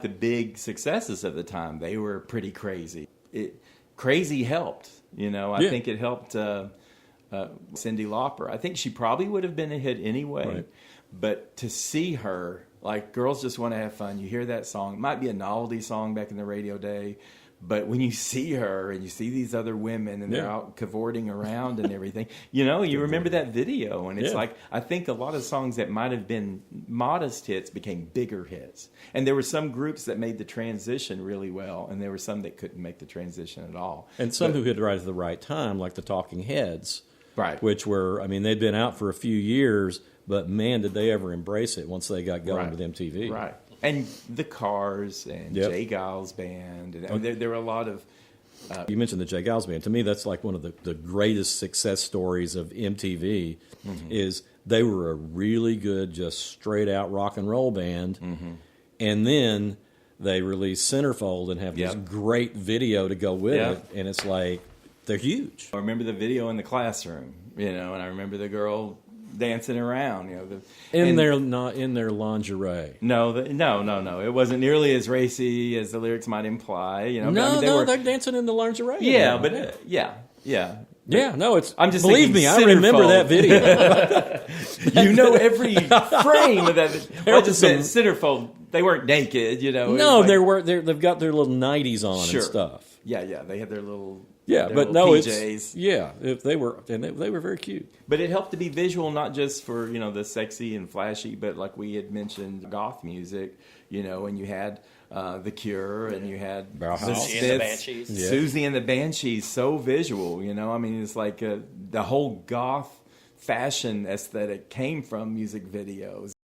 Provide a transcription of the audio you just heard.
The big successes of the time, they were pretty crazy. Crazy helped, I think it helped Cyndi Lauper. I think she probably would have been a hit anyway, Right. but to see her, like Girls Just Want to Have Fun, you hear that song, it might be a novelty song back in the radio day, but when you see her and you see these other women and they're out cavorting around and everything, you remember that video. And it's like, I think a lot of songs that might have been modest hits became bigger hits. And there were some groups that made the transition really well, and there were some that couldn't make the transition at all. And some who hit it right at the right time, like the Talking Heads. Right. Which were, they'd been out for a few years, but man, did they ever embrace it once they got going with MTV. Right. And the Cars and Jay Giles Band. And there were a lot of... you mentioned the Jay Giles Band. To me, that's like one of the greatest success stories of MTV is they were a really good, just straight-out rock and roll band. And then they released Centerfold and have this great video to go with it. And it's like, they're huge. I remember the video in the classroom, and I remember the girl dancing around, in their lingerie. No. It wasn't nearly as racy as the lyrics might imply. They're dancing in the lingerie. Yeah, but yeah. No, it's. I'm just believe me, I remember that video. Every frame of that. Well, just Centerfold. They weren't naked, No, they've got their little nighties on and stuff. Yeah, they had their little. But no, PJs. If they were very cute. But it helped to be visual, not just for the sexy and flashy, but like we had mentioned, goth music, and you had The Cure, and you had Susie and the Banshees. Susie and the Banshees, so visual, it's like the whole goth fashion aesthetic came from music videos.